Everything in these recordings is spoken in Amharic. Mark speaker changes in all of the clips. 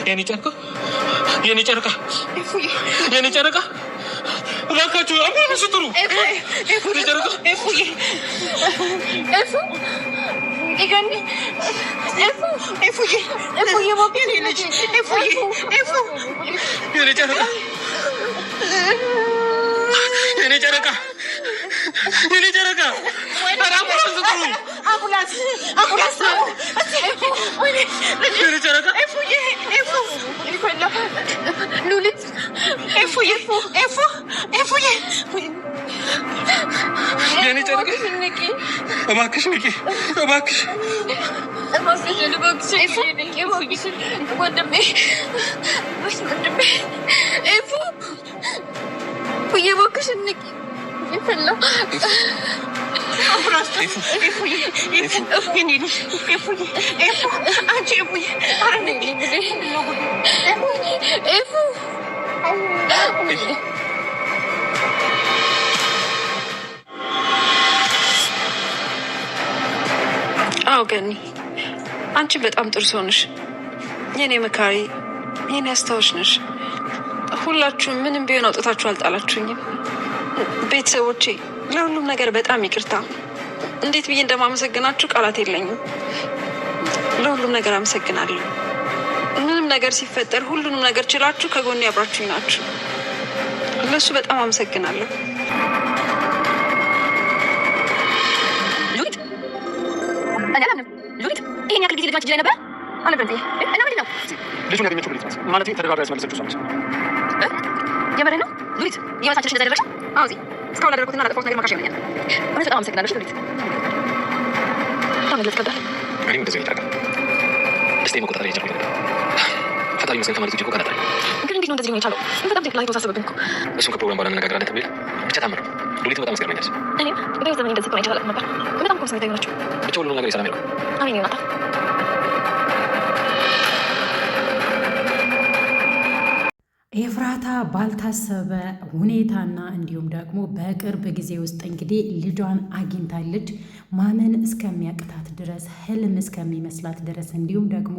Speaker 1: የኔ ጨረቃ እባካችሁ አምቡላንስ ጥሩ። የኔ ጨረቃ
Speaker 2: አዎ ገኒ፣ አንቺ በጣም ጥሩ ሰው ነሽ። የኔ መካሪ፣ የኔ አስታዋሽ ነሽ። ሁላችሁም ምንም ቢሆን አውጥታችሁ አልጣላችሁኝም። ቤተሰቦቼ፣ ለሁሉም ነገር በጣም ይቅርታ። እንዴት ብዬ እንደማመሰግናችሁ ቃላት የለኝም። ለሁሉም ነገር አመሰግናለሁ። ምንም ነገር ሲፈጠር ሁሉንም ነገር ችላችሁ ከጎኔ አብራችሁኝ ናችሁ። ለሱ በጣም አመሰግናለሁ።
Speaker 3: ሉሊት ይሄን ያክል ጊዜ ልጅ ላይ ነበር አልነበረም እና ምንድን ነው
Speaker 4: ልጁን ያገኘችው ሉሊት ናት ማለት ተደራራ ያስመለሰችው ሰው
Speaker 3: የምሬን ነው ሉሊት የማታችሽ እንደዛ ያደረግሽ አዎ እዚህ እስካሁን ላደረኩትና ላጠፋሁት ነገር ማካሽ ይሆኛል እውነት በጣም አመሰግናለሁ ሉሊት በጣም መግለጽ ከብዳል
Speaker 1: እኔም እንደዚህ ይታወቃል ደስታዬ መቆጣጠር የቻልኩኝ ነበር ፈጣሪ ይመስገን ከማለት ውጭ እኮ ቀናጣኝ ግን እንዴት ነው እንደዚህ ሊሆን የቻለው በጣም ትክክል ላይ ተወሳሰብብኝ እኮ እሱን ከፕሮግራም በኋላ እንነጋገራለን ተብዬ ብቻ ታምር ሉሊት በጣም አስገርመኛለች
Speaker 3: እኔም በህይወት ዘመኔ እንደዚህ እኮ አይቼ አላውቅም ነበር በጣም እኮ ስሜታዊ ናቸው
Speaker 1: ብቻ ሁሉንም ነገር የሰላም ያልኩ
Speaker 3: አሜን ይሆናታል
Speaker 5: ኤፍራታ ባልታሰበ ሁኔታና እንዲሁም ደግሞ በቅርብ ጊዜ ውስጥ እንግዲህ ልጇን አግኝታለች። ማመን እስከሚያቅታት ድረስ ህልም እስከሚመስላት ድረስ እንዲሁም ደግሞ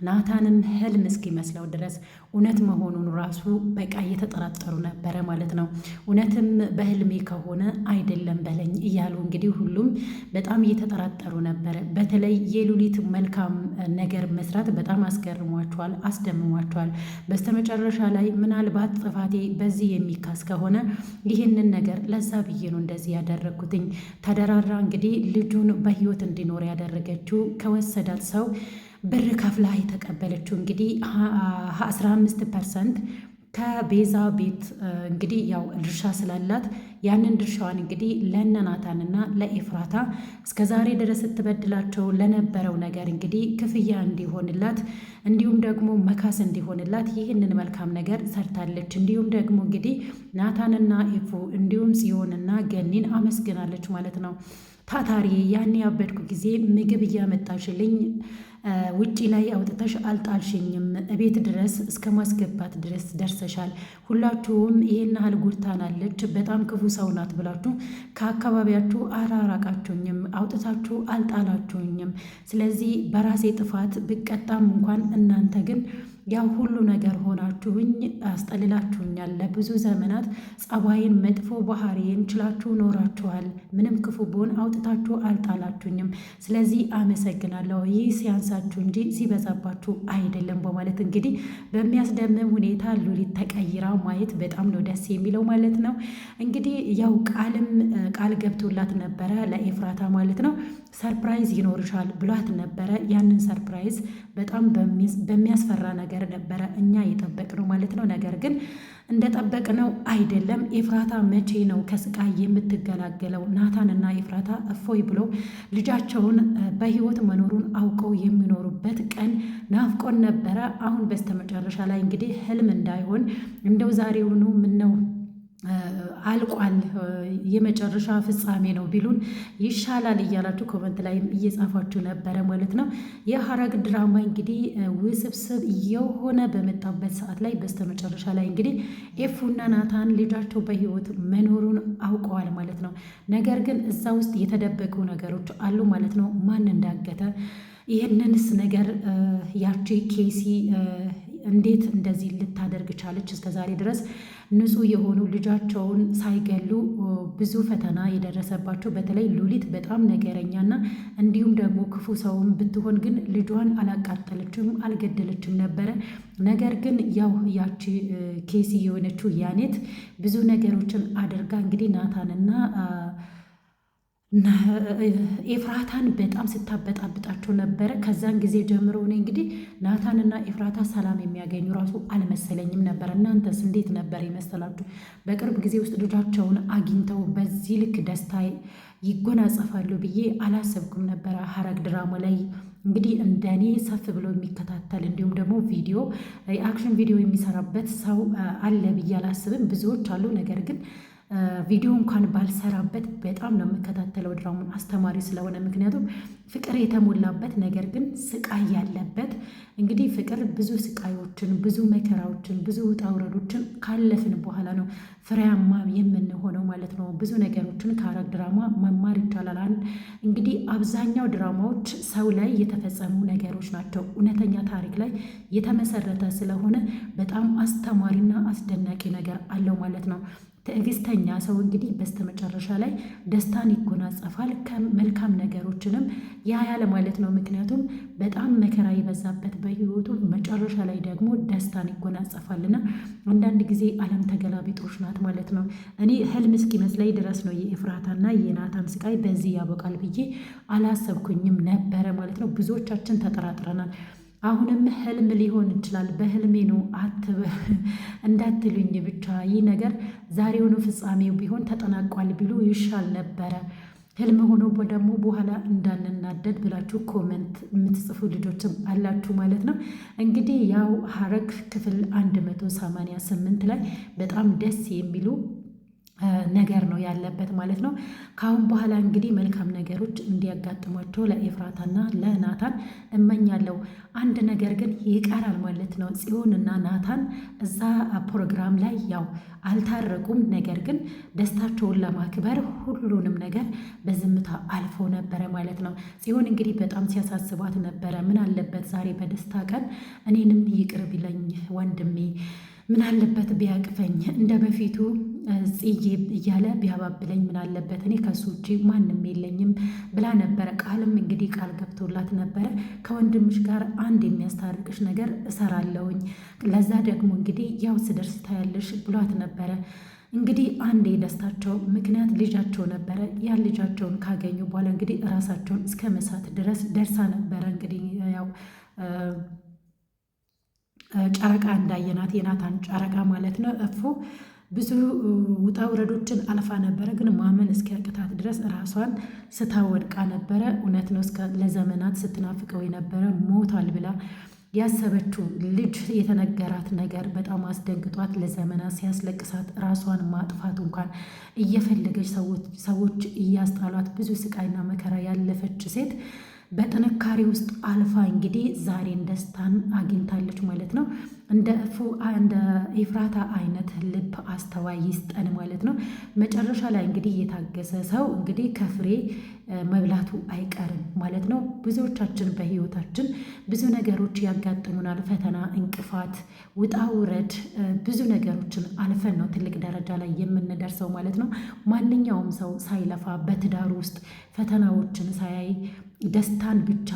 Speaker 5: ናታንም ህልም እስኪመስለው ድረስ እውነት መሆኑን ራሱ በቃ እየተጠራጠሩ ነበረ ማለት ነው። እውነትም በህልሜ ከሆነ አይደለም በለኝ እያሉ እንግዲህ ሁሉም በጣም እየተጠራጠሩ ነበረ። በተለይ የሉሊት መልካም ነገር መስራት በጣም አስገርሟቸዋል፣ አስደምሟቸዋል። በስተመጨረሻ ላይ ምናልባት ጥፋቴ በዚህ የሚካስ ከሆነ ይህንን ነገር ለዛ ብዬ ነው እንደዚህ ያደረግኩትኝ። ተደራራ እንግዲህ ልጁን በህይወት እንዲኖር ያደረገችው ከወሰዳት ሰው ብር ከፍላ የተቀበለችው እንግዲህ 15% ከቤዛ ቤት እንግዲህ ያው ድርሻ ስላላት ያንን ድርሻዋን እንግዲህ ለነናታንና ለኤፍራታ እስከዛሬ ድረስ ስትበድላቸው ለነበረው ነገር እንግዲህ ክፍያ እንዲሆንላት እንዲሁም ደግሞ መካስ እንዲሆንላት ይህንን መልካም ነገር ሰርታለች። እንዲሁም ደግሞ እንግዲህ ናታንና ኤፉ እንዲሁም ጽዮንና ገኒን አመስግናለች ማለት ነው። ታታሪ ያኔ ያበድኩ ጊዜ ምግብ እያመጣሽልኝ ውጪ ላይ አውጥተሽ አልጣልሽኝም፣ እቤት ድረስ እስከ ማስገባት ድረስ ደርሰሻል። ሁላችሁም ይሄን ያህል ጉድታናለች፣ በጣም ክፉ ሰው ናት ብላችሁ ከአካባቢያችሁ አራራቃችሁኝም፣ አውጥታችሁ አልጣላችሁኝም። ስለዚህ በራሴ ጥፋት ብቀጣም እንኳን እናንተ ግን ያው ሁሉ ነገር ሆናችሁኝ አስጠልላችሁኛል። ለብዙ ዘመናት ጸባይን፣ መጥፎ ባህሪን ችላችሁ ኖራችኋል። ምንም ክፉ ብሆን አውጥታችሁ አልጣላችሁኝም። ስለዚህ አመሰግናለሁ። ይህ ሲያንሳችሁ እንጂ ሲበዛባችሁ አይደለም በማለት እንግዲህ በሚያስደምም ሁኔታ ሉሊት ተቀይራ ማየት በጣም ነው ደስ የሚለው ማለት ነው። እንግዲህ ያው ቃል ገብቶላት ነበረ ለኤፍራታ ማለት ነው። ሰርፕራይዝ ይኖርሻል ብሏት ነበረ። ያንን ሰርፕራይዝ በጣም በሚያስፈራ ነገር ነበረ እኛ የጠበቅነው ማለት ነው። ነገር ግን እንደጠበቅነው አይደለም። ኤፍራታ መቼ ነው ከስቃይ የምትገላገለው? ናታንና ኤፍራታ እፎይ ብለው ልጃቸውን በህይወት መኖሩን አውቀው የሚኖሩበት ቀን ናፍቆን ነበረ። አሁን በስተመጨረሻ ላይ እንግዲህ ህልም እንዳይሆን እንደው ዛሬውኑ ምነው አልቋል፣ የመጨረሻ ፍጻሜ ነው ቢሉን ይሻላል እያላችሁ ኮመንት ላይም እየጻፋችሁ ነበረ ማለት ነው። የሐረግ ድራማ እንግዲህ ውስብስብ የሆነ በመጣበት ሰዓት ላይ በስተመጨረሻ ላይ እንግዲህ ኤፉና ናታን ልጃቸው በህይወት መኖሩን አውቀዋል ማለት ነው። ነገር ግን እዛ ውስጥ የተደበቁ ነገሮች አሉ ማለት ነው። ማን እንዳገተ ይህንንስ ነገር ያቺ ኬሲ እንዴት እንደዚህ ልታደርግ ቻለች? እስከዛሬ ድረስ ንጹሕ የሆኑ ልጃቸውን ሳይገሉ ብዙ ፈተና የደረሰባቸው በተለይ ሉሊት በጣም ነገረኛና እንዲሁም ደግሞ ክፉ ሰውም ብትሆን ግን ልጇን አላቃጠለችም፣ አልገደለችም ነበረ። ነገር ግን ያው ያቺ ኬሲ የሆነችው ያኔት ብዙ ነገሮችን አድርጋ እንግዲህ ናታንና ኤፍራታን በጣም ስታበጣብጣቸው ነበረ። ከዛን ጊዜ ጀምሮ እኔ እንግዲህ ናታንና ኤፍራታ ሰላም የሚያገኙ ራሱ አልመሰለኝም ነበር። እናንተስ እንዴት ነበር የመሰላችሁ? በቅርብ ጊዜ ውስጥ ልጃቸውን አግኝተው በዚህ ልክ ደስታ ይጎናጸፋሉ ብዬ አላሰብኩም ነበረ። ሐረግ ድራማ ላይ እንግዲህ እንደኔ ሰፍ ብሎ የሚከታተል እንዲሁም ደግሞ ቪዲዮ የአክሽን ቪዲዮ የሚሰራበት ሰው አለ ብዬ አላስብም። ብዙዎች አሉ፣ ነገር ግን ቪዲዮ እንኳን ባልሰራበት በጣም ነው የምከታተለው ድራማውን አስተማሪ ስለሆነ። ምክንያቱም ፍቅር የተሞላበት ነገር ግን ስቃይ ያለበት እንግዲህ ፍቅር ብዙ ስቃዮችን፣ ብዙ መከራዎችን፣ ብዙ ውጣ ውረዶችን ካለፍን በኋላ ነው ፍሬያማ የምንሆነው ማለት ነው። ብዙ ነገሮችን ከሐረግ ድራማ መማር ይቻላል። እንግዲህ አብዛኛው ድራማዎች ሰው ላይ የተፈጸሙ ነገሮች ናቸው። እውነተኛ ታሪክ ላይ የተመሰረተ ስለሆነ በጣም አስተማሪና አስደናቂ ነገር አለው ማለት ነው። ትዕግስተኛ ሰው እንግዲህ በስተመጨረሻ ላይ ደስታን ይጎናጸፋል፣ ከመልካም ነገሮችንም ያያል ማለት ነው። ምክንያቱም በጣም መከራ የበዛበት በህይወቱ መጨረሻ ላይ ደግሞ ደስታን ይጎናጸፋልና አንዳንድ ጊዜ ዓለም ተገላቢጦሽ ናት ማለት ነው። እኔ ህልም እስኪመስለኝ ድረስ ነው የኤፍራታና የናታን ስቃይ በዚህ ያበቃል ብዬ አላሰብኩኝም ነበረ ማለት ነው። ብዙዎቻችን ተጠራጥረናል። አሁንም ህልም ሊሆን ይችላል፣ በህልሜ ነው እንዳትሉኝ ብቻ ይህ ነገር ዛሬውኑ ፍጻሜው ቢሆን ተጠናቋል ቢሉ ይሻል ነበረ። ህልም ሆኖ ደግሞ በኋላ እንዳንናደድ ብላችሁ ኮመንት የምትጽፉ ልጆችም አላችሁ ማለት ነው። እንግዲህ ያው ሐረግ ክፍል 188 ላይ በጣም ደስ የሚሉ ነገር ነው ያለበት ማለት ነው። ከአሁን በኋላ እንግዲህ መልካም ነገሮች እንዲያጋጥሟቸው ለኤፍራታና ለናታን እመኛለሁ። አንድ ነገር ግን ይቀራል ማለት ነው። ጽዮንና ናታን እዛ ፕሮግራም ላይ ያው አልታረቁም። ነገር ግን ደስታቸውን ለማክበር ሁሉንም ነገር በዝምታ አልፎ ነበረ ማለት ነው። ጽዮን እንግዲህ በጣም ሲያሳስባት ነበረ። ምን አለበት ዛሬ በደስታ ቀን እኔንም ይቅር ቢለኝ ወንድሜ፣ ምን አለበት ቢያቅፈኝ እንደ በፊቱ ጽዬ እያለ ቢያባብለኝ፣ ምን አለበት እኔ ከሱ ውጭ ማንም የለኝም ብላ ነበረ። ቃልም እንግዲህ ቃል ገብቶላት ነበረ። ከወንድምሽ ጋር አንድ የሚያስታርቅሽ ነገር እሰራለሁኝ፣ ለዛ ደግሞ እንግዲህ ያው ስደርስ ታያለሽ ብሏት ነበረ። እንግዲህ አንድ የደስታቸው ምክንያት ልጃቸው ነበረ። ያን ልጃቸውን ካገኙ በኋላ እንግዲህ ራሳቸውን እስከ መሳት ድረስ ደርሳ ነበረ። እንግዲህ ያው ጨረቃ እንዳየናት የናታን ጨረቃ ማለት ነው። እፉ ብዙ ውጣ ውረዶችን አልፋ ነበረ፣ ግን ማመን እስኪያቅታት ድረስ ራሷን ስታወድቃ ነበረ። እውነት ነው፣ እስከ ለዘመናት ስትናፍቀው የነበረ ሞቷል ብላ ያሰበችው ልጅ የተነገራት ነገር በጣም አስደንግጧት ለዘመናት ሲያስለቅሳት ራሷን ማጥፋት እንኳን እየፈለገች ሰዎች እያስጣሏት ብዙ ስቃይና መከራ ያለፈች ሴት በጥንካሬ ውስጥ አልፋ እንግዲህ ዛሬን ደስታን አግኝታለች ማለት ነው። እንደ ኤፍራታ አይነት ልብ አስተዋይ ይስጠን ማለት ነው። መጨረሻ ላይ እንግዲህ የታገሰ ሰው እንግዲህ ከፍሬ መብላቱ አይቀርም ማለት ነው። ብዙዎቻችን በህይወታችን ብዙ ነገሮች ያጋጥሙናል። ፈተና፣ እንቅፋት፣ ውጣ ውረድ፣ ብዙ ነገሮችን አልፈን ነው ትልቅ ደረጃ ላይ የምንደርሰው ማለት ነው። ማንኛውም ሰው ሳይለፋ በትዳሩ ውስጥ ፈተናዎችን ሳያይ ደስታን ብቻ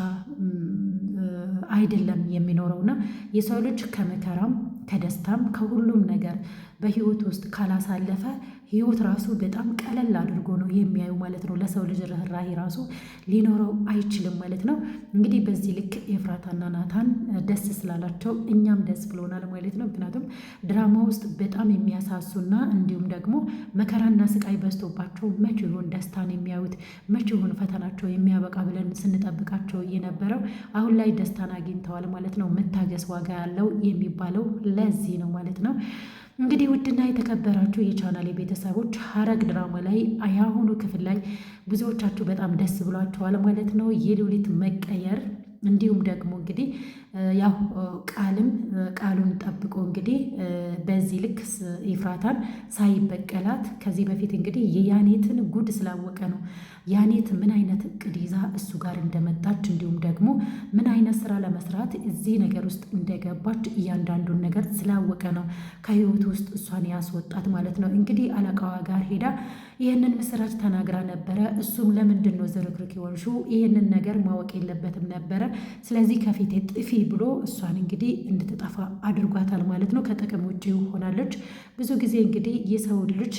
Speaker 5: አይደለም የሚኖረውና የሰው ልጅ ከመከራም ከደስታም ከሁሉም ነገር በህይወት ውስጥ ካላሳለፈ ህይወት ራሱ በጣም ቀለል አድርጎ ነው የሚያዩ ማለት ነው። ለሰው ልጅ ርኅራኄ ራሱ ሊኖረው አይችልም ማለት ነው። እንግዲህ በዚህ ልክ ኤፍራታና ናታን ደስ ስላላቸው እኛም ደስ ብሎናል ማለት ነው። ምክንያቱም ድራማ ውስጥ በጣም የሚያሳሱና እንዲሁም ደግሞ መከራና ስቃይ በዝቶባቸው መቼ ይሆን ደስታን የሚያዩት፣ መቼ ይሆን ፈተናቸው የሚያበቃ ብለን ስንጠብቃቸው የነበረው አሁን ላይ ደስታን አግኝተዋል ማለት ነው። መታገስ ዋጋ ያለው የሚባለው ለዚህ ነው ማለት ነው። እንግዲህ ውድና የተከበራችሁ የቻናሌ ቤተሰቦች ሐረግ ድራማ ላይ የአሁኑ ክፍል ላይ ብዙዎቻችሁ በጣም ደስ ብሏችኋል ማለት ነው። የሉሊት መቀየር እንዲሁም ደግሞ እንግዲህ ያው ቃሉን ጠብቆ እንግዲህ በዚህ ልክ ኤፍራታን ሳይበቀላት ከዚህ በፊት እንግዲህ የያኔትን ጉድ ስላወቀ ነው። ያኔት ምን አይነት እቅድ ይዛ እሱ ጋር እንደመጣች እንዲሁም ደግሞ ምን አይነት ስራ ለመስራት እዚህ ነገር ውስጥ እንደገባች እያንዳንዱን ነገር ስላወቀ ነው ከህይወቱ ውስጥ እሷን ያስወጣት ማለት ነው። እንግዲህ አለቃዋ ጋር ሄዳ ይህንን ምስራች ተናግራ ነበረ። እሱም ለምንድን ነው ዝርክርክ የሆንሽው? ይህንን ነገር ማወቅ የለበትም ነበረ። ስለዚህ ከፊቴ ጥፊ ብሎ እሷን እንግዲህ እንድትጠፋ አድርጓታል ማለት ነው። ከጥቅም ውጭ ሆናለች። ብዙ ጊዜ እንግዲህ የሰው ልጅ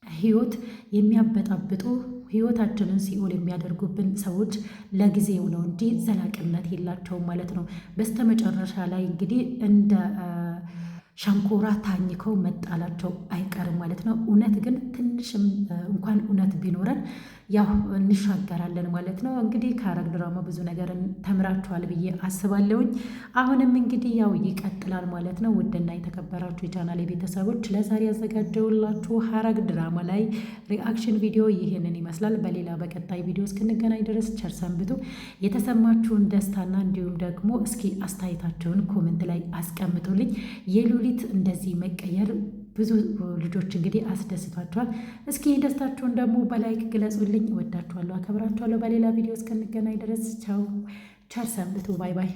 Speaker 5: ህይወት የሚያበጣብጡ ህይወታችንን ሲኦል የሚያደርጉብን ሰዎች ለጊዜው ነው እንጂ ዘላቂነት የላቸውም ማለት ነው። በስተመጨረሻ ላይ እንግዲህ እንደ ሸንኮራ ታኝከው መጣላቸው አይቀርም ማለት ነው። እውነት ግን ትንሽም እንኳን እውነት ቢኖረን ያው እንሻገራለን ማለት ነው። እንግዲህ ከሐረግ ድራማ ብዙ ነገር ተምራችኋል ብዬ አስባለሁኝ። አሁንም እንግዲህ ያው ይቀጥላል ማለት ነው። ውድና የተከበራችሁ የቻናል ቤተሰቦች ለዛሬ ያዘጋጀውላችሁ ሐረግ ድራማ ላይ ሪአክሽን ቪዲዮ ይህንን ይመስላል። በሌላ በቀጣይ ቪዲዮ እስክንገናኝ ድረስ ቸር ሰንብቱ። የተሰማችሁን ደስታና እንዲሁም ደግሞ እስኪ አስተያየታችሁን ኮሜንት ላይ አስቀምጡልኝ። የሉሊት እንደዚህ መቀየር ብዙ ልጆች እንግዲህ አስደስቷቸዋል። እስኪ ደስታችሁን ደግሞ በላይክ ግለጹልኝ። እወዳችኋለሁ፣ አከብራችኋለሁ። በሌላ ቪዲዮ እስክንገናኝ ድረስ ቻው፣ ቸር ሰንብቱ። ባይ ባይ።